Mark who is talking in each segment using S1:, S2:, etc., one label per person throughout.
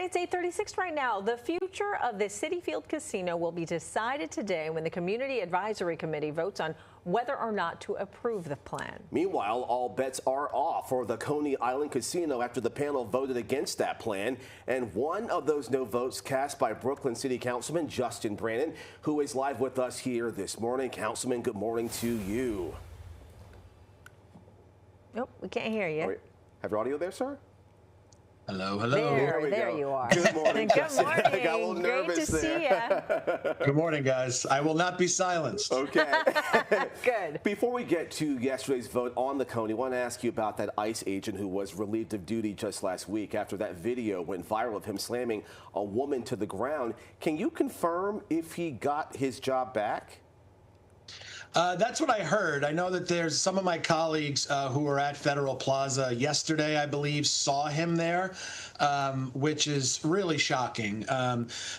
S1: It's 8:36 right now. The future of the Citi Field Casino will be decided today when the Community Advisory Committee votes on whether or not to approve the plan.
S2: Meanwhile, all bets are off for the Coney Island Casino after the panel voted against that plan. And one of those no votes cast by Brooklyn City Councilman Justin Brannan, who is live with us here this morning. Councilman, good morning to you.
S1: Nope, we can't hear you.
S2: Have your audio there, sir?
S3: Hello, hello.
S1: There you are.
S2: Good morning,
S1: Good
S2: Justin.
S1: morning.
S2: I got a little nervous
S1: Great to see you.
S3: Good morning, guys. I will not be silenced.
S2: Okay.
S1: Good.
S2: Before we get to yesterday's vote on the Coney, I want to ask you about that ICE agent who was relieved of duty just last week after that video went viral of him slamming a woman to the ground. Can you confirm if he got his job back?
S3: That's what I heard. I know that there's some of my colleagues who were at Federal Plaza yesterday, I believe, saw him there, which is really shocking.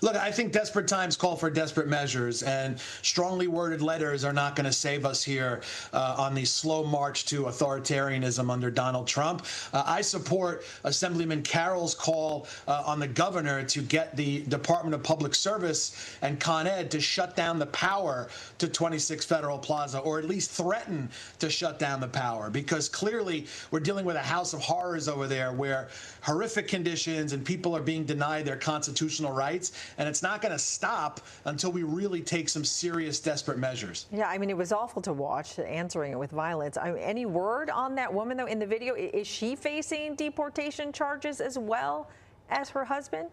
S3: Look, I think desperate times call for desperate measures, and strongly worded letters are not going to save us here on the slow march to authoritarianism under Donald Trump. I support Assemblyman Carroll's call on the governor to get the Department of Public Service and Con Ed to shut down the power to 26 Federal Plaza, or at least threaten to shut down the power, because clearly we're dealing with a house of horrors over there where horrific conditions and people are being denied their constitutional rights, and it's not going to stop until we really take some serious, desperate measures.
S1: Yeah, I mean, it was awful to watch, answering it with violence. Any word on that woman, though, in the video? Is she facing deportation charges as well as her husband?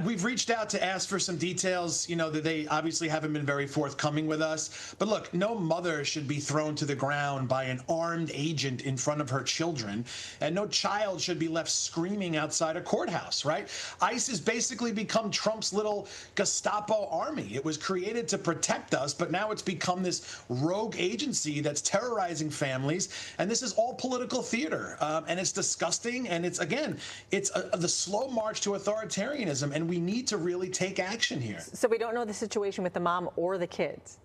S3: We've reached out to ask for some details. You know, that they obviously haven't been very forthcoming with us. But look, no mother should be thrown to the ground by an armed agent in front of her children, and no child should be left screaming outside a courthouse, right? ICE has basically become Trump's little Gestapo army. It was created to protect us, but now it's become this rogue agency that's terrorizing families, and this is all political theater, and it's disgusting, and it's, again, it's the slow march to authoritarianism. And we need to really take action here.
S1: So we don't know the situation with the mom or the kids?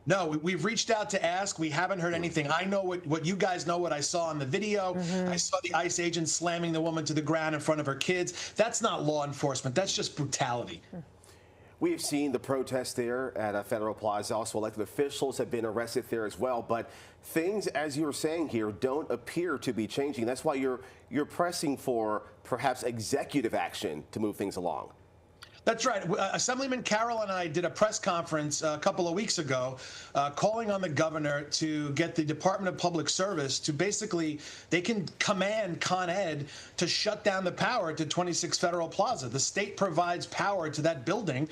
S3: No, we've reached out to ask. We haven't heard anything. I know what you guys know, what I saw in the video. I saw the ICE agent slamming the woman to the ground in front of her kids. That's not law enforcement. That's just brutality.
S2: We have seen the protests there at Federal Plaza. Also, elected officials have been arrested there as well. But things, as you're saying here, don't appear to be changing. That's why you're pressing for perhaps executive action to move things along.
S3: That's right. Assemblyman Carroll and I did a press conference a couple of weeks ago calling on the governor to get the Department of Public Service to basically, they can command Con Ed to shut down the power to 26 Federal Plaza. The state provides power to that building.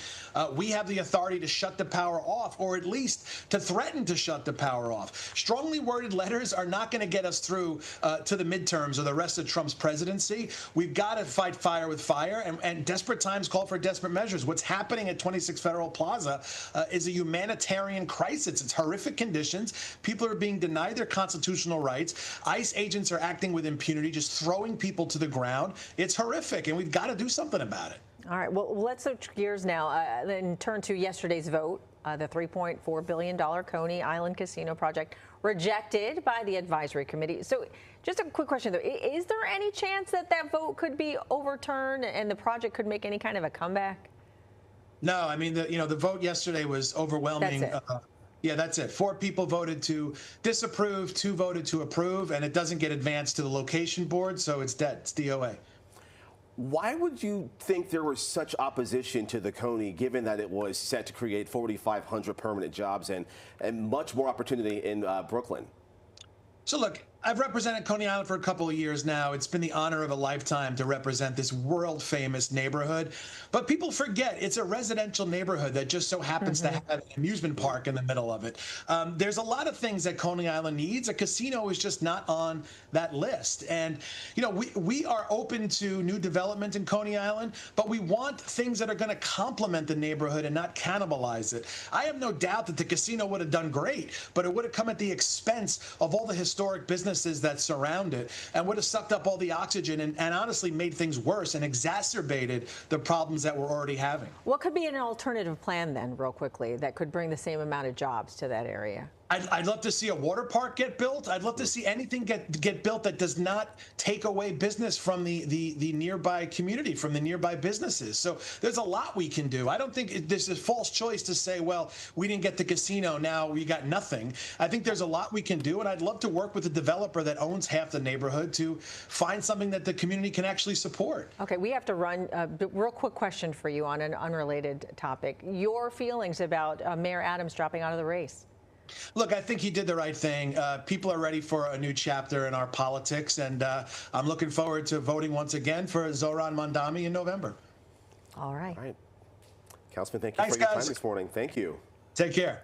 S3: We have the authority to shut the power off, or at least to threaten to shut the power off. Strongly worded letters are not going to get us through to the midterms or the rest of Trump's presidency. We've got to fight fire with fire, and desperate times call for desperate measures. What's happening at 26 Federal Plaza is a humanitarian crisis. It's horrific conditions. People are being denied their constitutional rights. ICE agents are acting with impunity, just throwing people to the ground. It's horrific, and we've got to do something about it.
S1: All right. Well, let's switch gears now and turn to yesterday's vote. The $3.4 billion Coney Island Casino project rejected by the advisory committee. So just a quick question, though. Is there any chance that that vote could be overturned and the project could make any kind of a comeback?
S3: No, I mean, the vote yesterday was overwhelming.
S1: That's it.
S3: Yeah, that's it. 4 people voted to disapprove, 2 voted to approve, and it doesn't get advanced to the location board, so it's dead. It's DOA.
S2: Why would you think there was such opposition to the Coney, given that it was set to create 4,500 permanent jobs and much more opportunity in Brooklyn? So
S3: look, I've represented Coney Island for a couple of years now. It's been the honor of a lifetime to represent this world-famous neighborhood. But people forget it's a residential neighborhood that just so happens to have an amusement park in the middle of it. There's a lot of things that Coney Island needs. A casino is just not on that list. And, you know, we are open to new development in Coney Island, but we want things that are going to complement the neighborhood and not cannibalize it. I have no doubt that the casino would have done great, but it would have come at the expense of all the historic businesses that surround it, and would have sucked up all the oxygen and honestly made things worse and exacerbated the problems that we're already having.
S1: What could be an alternative plan then, real quickly, that could bring the same amount of jobs to that area?
S3: I'd love to see a water park get built. I'd love to see anything get built that does not take away business from the nearby community, from the nearby businesses. So there's a lot we can do. I don't think there's a false choice to say, well, we didn't get the casino, now we got nothing. I think there's a lot we can do, and I'd love to work with a developer that owns half the neighborhood to find something that the community can actually support.
S1: Okay, we have to run. Real quick question for you on an unrelated topic. Your feelings about Mayor Adams dropping out of the race?
S3: Look, I think he did the right thing. People are ready for a new chapter in our politics, and I'm looking forward to voting once again for Zohran Mamdani in November.
S1: All right.
S2: All right. Councilman, thank you for your time this morning. Thank you.
S3: Take care.